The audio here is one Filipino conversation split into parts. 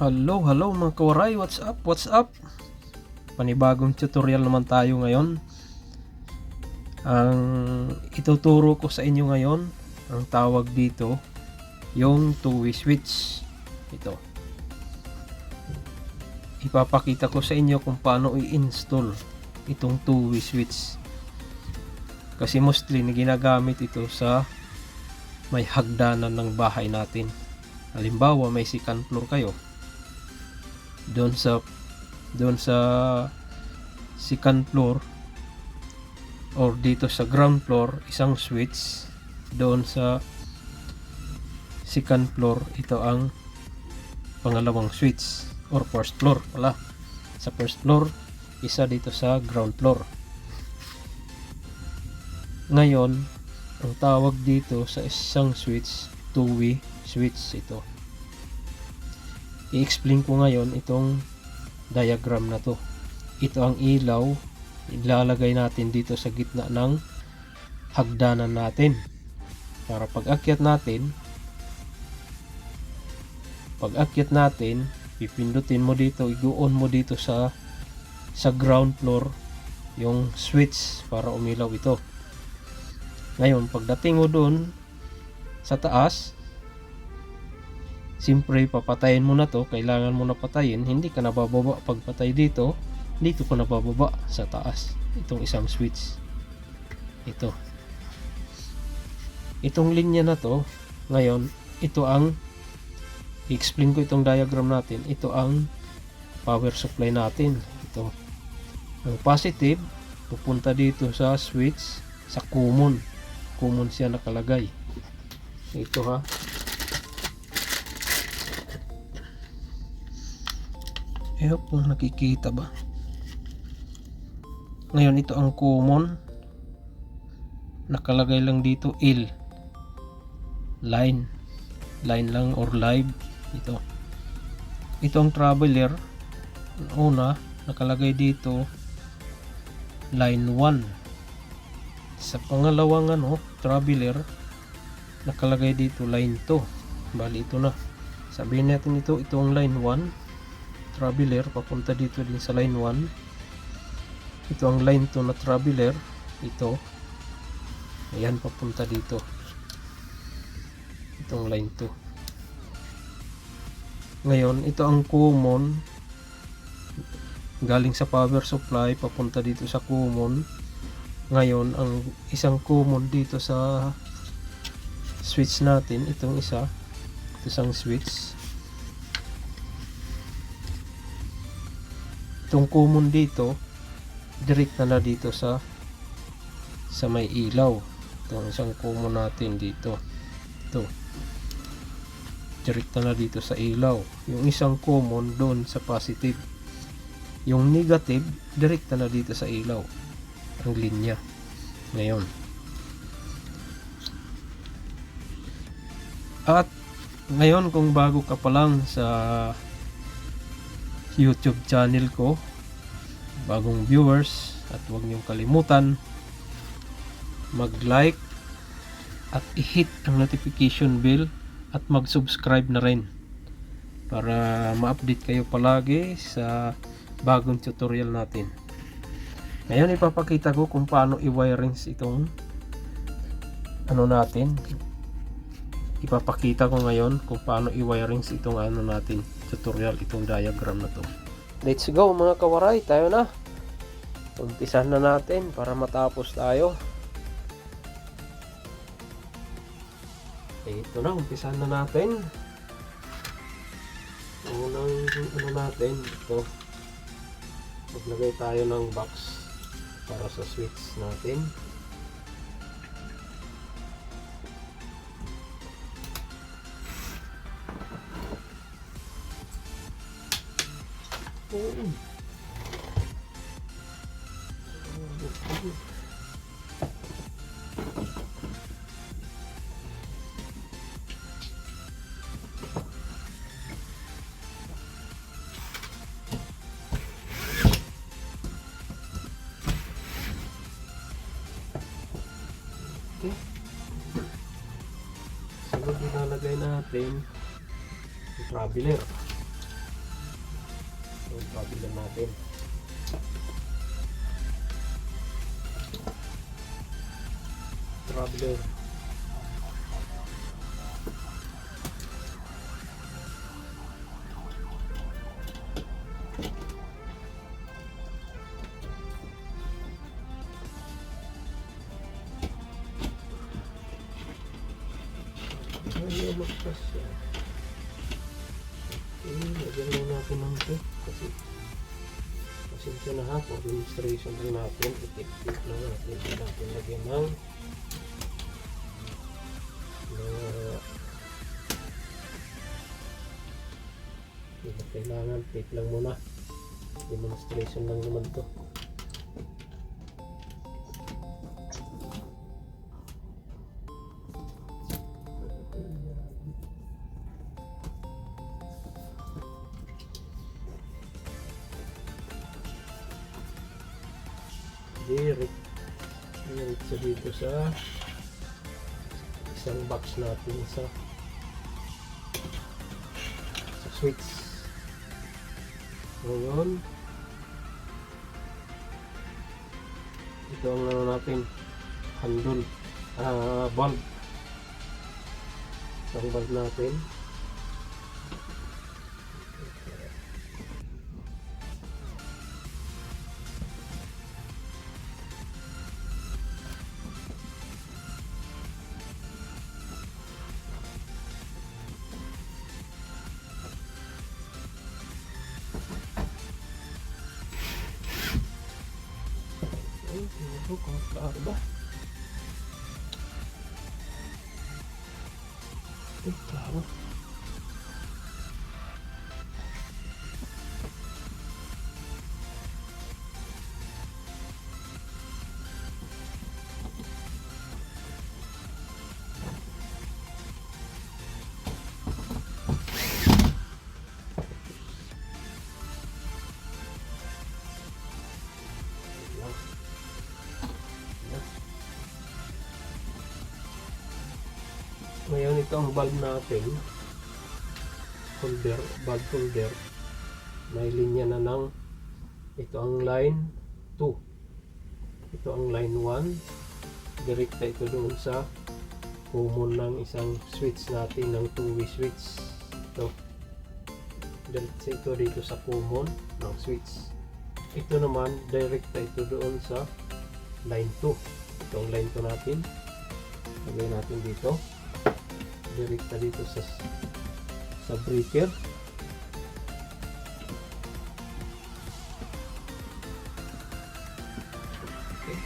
Hello mga kawaray, what's up? Panibagong tutorial naman tayo ngayon. Ang ituturo ko sa inyo ngayon, ang tawag dito, yung two-way switch. Ito. Ipapakita ko sa inyo kung paano i-install itong two-way switch. Kasi mostly ginagamit ito sa may hagdanan ng bahay natin. Halimbawa, may second floor kayo. Doon sa second floor or dito sa ground floor, isang switch. Doon sa second floor, ito ang pangalawang switch, or first floor pala. Sa first floor, isa dito sa ground floor. Ngayon, ang tawag dito sa isang switch, two-way switch ito. I-explain ko ngayon itong diagram na to. Ito ang ilaw, ilalagay natin dito sa gitna ng hagdanan natin. Para pag-akyat natin, pipindutin mo dito, i-go-on mo dito sa ground floor yung switch para umilaw ito. Ngayon, pagdating mo doon sa taas, siyempre papatayin mo na to, kailangan mo na patayin, hindi ka nabababa pagpatay dito ka nabababa sa taas. Itong isang switch, itong linya na to. Ngayon, ito ang i-explain ko itong diagram natin. Ito ang power supply natin. Ito ang positive, pupunta dito sa switch, sa common siya nakalagay. Ito ha, kung nakikita ba. Ngayon, ito ang common, nakalagay lang dito L, line lang or live. Ito ang traveler, una nakalagay dito line 1. Sa pangalawang traveler, nakalagay dito line 2. Bali ito na, sabihin natin ito ang line 1 traveler, papunta dito din sa line 1. Ito ang line 2 na traveler, ito, ayan, papunta dito, itong line 2. Ngayon, ito ang common, galing sa power supply papunta dito sa common. Ngayon, ang isang common dito sa switch natin, itong isang switch, itong common dito, direct na dito sa may ilaw. Itong isang common natin dito, ito, direct na dito sa ilaw. Yung isang common doon sa positive, yung negative direct na dito sa ilaw, ang linya. Ngayon, at ngayon, kung bago ka pa lang sa YouTube channel ko, bagong viewers, at huwag niyong kalimutan mag-like at i-hit ang notification bell at mag-subscribe na rin para ma-update kayo palagi sa bagong tutorial natin. Ngayon, ipapakita ko kung paano i-wirings itong natin. Ipapakita ko ngayon kung paano i-wirings itong natin tutorial, itong diagram na to. Let's go mga kawaray, tayo na. Umpisahan na natin para matapos tayo. Ito na, umpisahan na natin. Unang natin, ito, maglagay tayo ng box para sa switch natin. Okay. Sunod ilalagay natin yung traveler. Traveler natin. Traveler. Ayaw magpas yan. Lagyan lang natin ng tape kasi pasensya na ha kung demonstration lang natin, i-tip lang natin, hindi natin lagyan ng hindi na kailangan, tape lang muna, demonstration lang naman to. Direct sa dito sa isang box natin sa switch. Ngayon ito ang ano natin, handle, bulb. Ang bulb natin kung klaro ba? Klaro. Ngayon ito ang bulb natin, holder, bulb holder, may linya na ng, ito ang line 2, ito ang line 1, direkta ito doon sa common ng isang switch natin ng two-way switch. Ito, direkta ito dito sa common ng switch. Ito naman, direkta ito doon sa line 2, ito ang line 2 natin, lagay natin dito. Direkta dito sa breaker. Okay.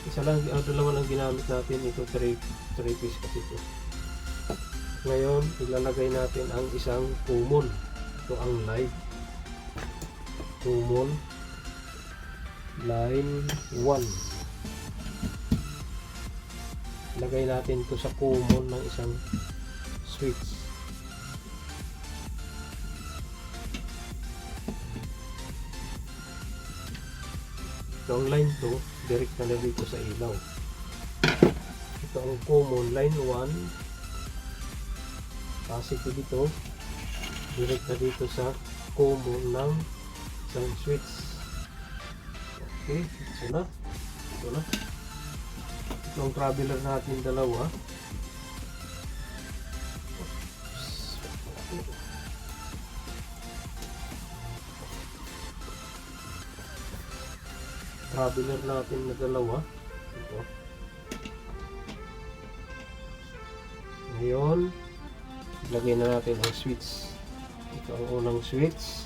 Isa lang, dalawa lang ginamit natin, ito 3 piece kasi ito. Ngayon ilalagay natin ang isang common, ito ang line common, line 1. Lagay natin ito sa common ng isang switch. Ito ang line 2, direct na dito sa ilaw. Ito ang common, line 1, positive ito, direct na dito sa common ng isang switch. Okay, ito na. Ito na. Itong traveler natin dalawa. Traveler natin na dalawa. Ito. Ngayon, ilagay na natin ang switch. Ito ang unang switch.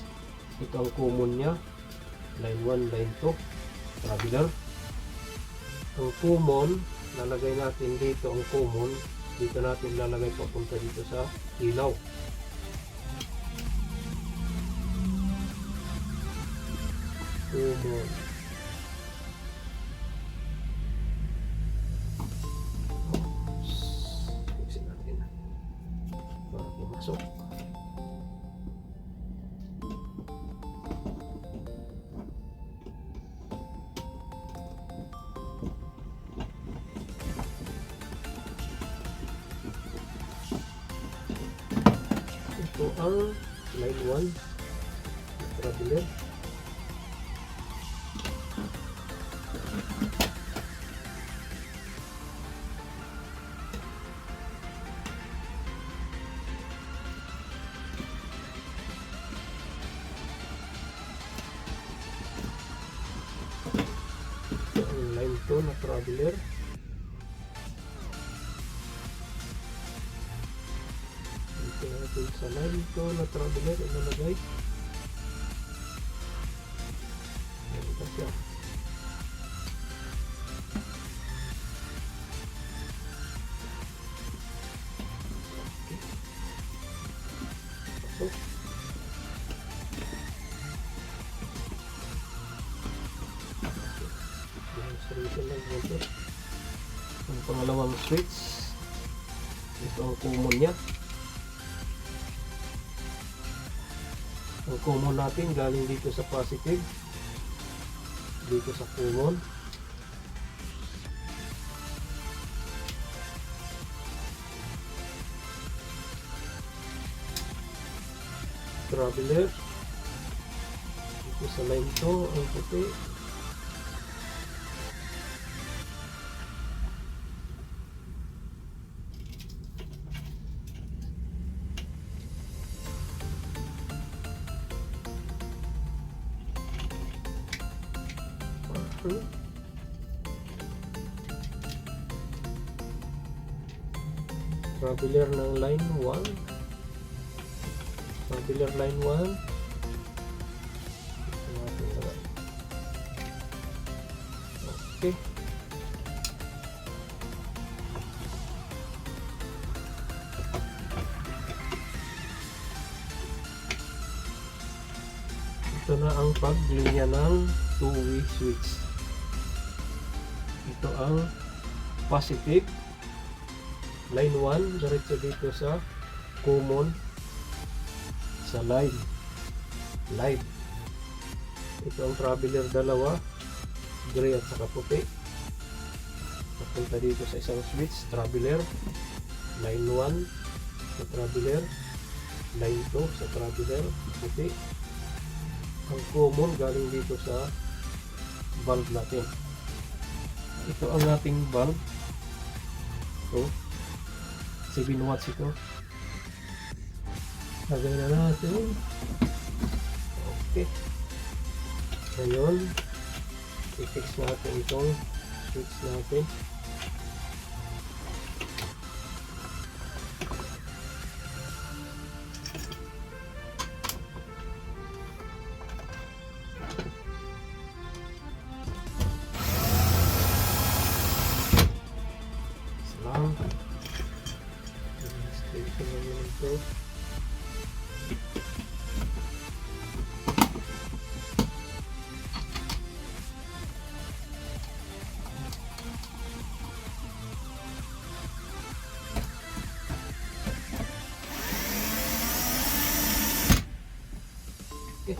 Ito ang common niya. Line 1, line 2. Traveler. Ang common, lalagay natin dito ang common, dito natin lalagay papunta dito sa ilaw. Common. Fixin natin para pumasok. Ito ang line 1, ito traveler. Line 2 na traveler. Dito natin sa line 2 na traveler ilalagay. Ayan pa siya. Okay. Pasok. Demonstration lang dito. Ang pangalawang switch, ito ang common niya. Ang common natin galing dito sa positive, dito sa common. Traveler, dito sa line 2 ang puti. Traveler ng line 1, traveler line 1. Okay, ito na ang paglinya ng two-way switch. Ito ang positive line 1, diretso dito sa common sa line light. Ito ang traveler dalawa, gray at saka puti. Papunta dito sa isang switch, traveler line 1 sa traveler, line 2 sa traveler, puti. Ang common galing dito sa valve natin. Ito ang ating valve. So 7 watts ito. Lagay na natin. Okay. Ngayon, i-fix natin itong switch natin. Salam. Station naman ito. Okay.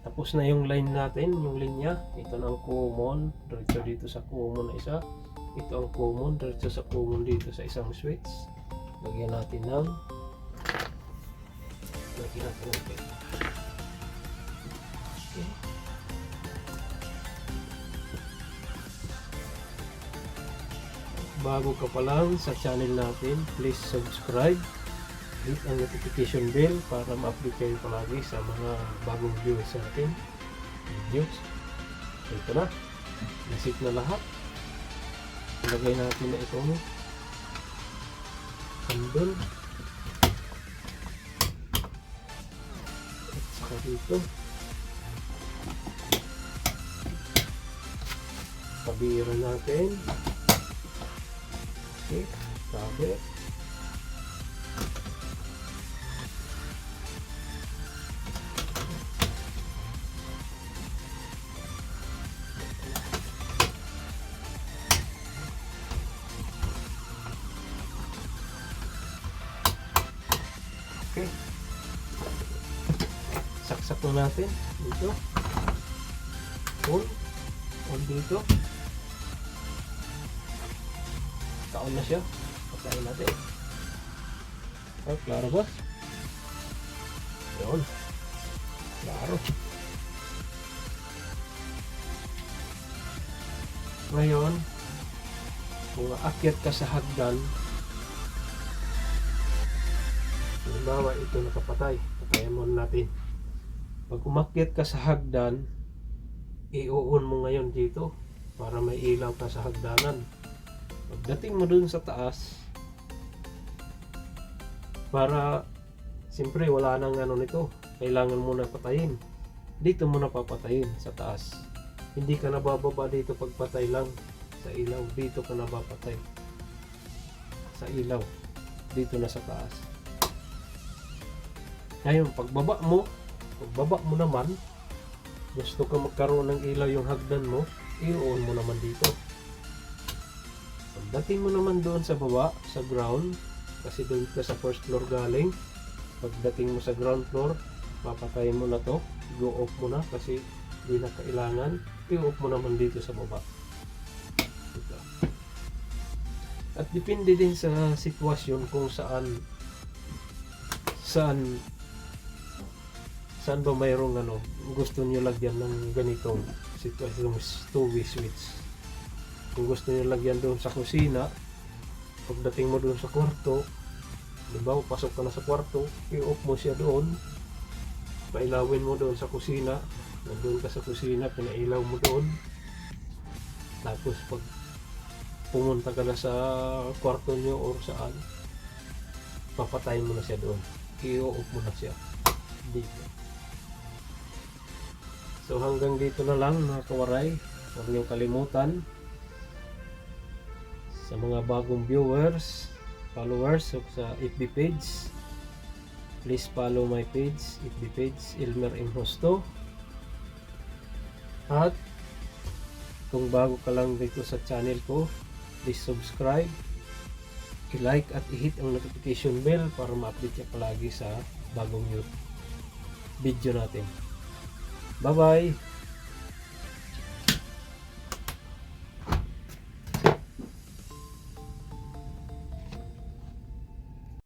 Tapos na yung line natin, yung linya. Ito na ang common, diretso dito sa common na isa. Ito ang common, diretso sa common dito sa isang switch. Lagyan natin ng tape. Okay. Bago ka pa lang sa channel natin, please subscribe. Hit ang notification bell para ma-update kayo palagi sa mga bagong viewers sa atin videos. So, ito na, nasit na lahat. Ilagay natin na itong handle at saka dito pabira natin. Okay, sabi. Okay. Saksak na natin dito. On dito. Kaon na siya. Pagkain natin. Oh, klaro ba? Yun. Klaro. Ngayon, kung aakyat ka sa hagdan, halimbawa ito nakapatay, patayin mo natin. Pag umakyat ka sa hagdan, i-on mo ngayon dito para may ilaw ka sa hagdanan. Pagdating mo dun sa taas, para siyempre wala nang ano nito, kailangan mo na patayin. Dito mo na papatayin sa taas. Hindi ka nabababa dito pagpatay lang sa ilaw. Dito ka nabapatay sa ilaw. Dito na sa taas. Ngayon, pagbaba mo naman, gusto ka magkaroon ng ilaw yung hagdan mo, i-on mo naman dito. Pagdating mo naman doon sa baba, sa ground, kasi doon ka sa first floor galing, pagdating mo sa ground floor, papatayin mo na to, go off mo na kasi hindi na kailangan, i-off mo naman dito sa baba. Ito. At depende din sa sitwasyon kung saan ba mayroong ano, gusto nyo lagyan ng ganitong sitwasyon, two-way switch. Kung gusto nyo lagyan doon sa kusina, pagdating mo doon sa kwarto, diba, pasok ka na sa kwarto, i-off mo siya doon, pailawin mo doon sa kusina, nandun ka sa kusina, pinailaw mo doon, tapos pag pumunta ka na sa kwarto nyo or saan, papatayin mo na siya doon, i-off mo na siya dito. So hanggang dito na lang mga kawaray. Huwag niyong kalimutan, sa mga bagong viewers, followers sa FB page, please follow my page, FB page, Elmer M. Hosto. At kung bago ka lang dito sa channel ko, please subscribe, i-like at i-hit ang notification bell para ma-update ka palagi sa bagong video natin. Bye bye!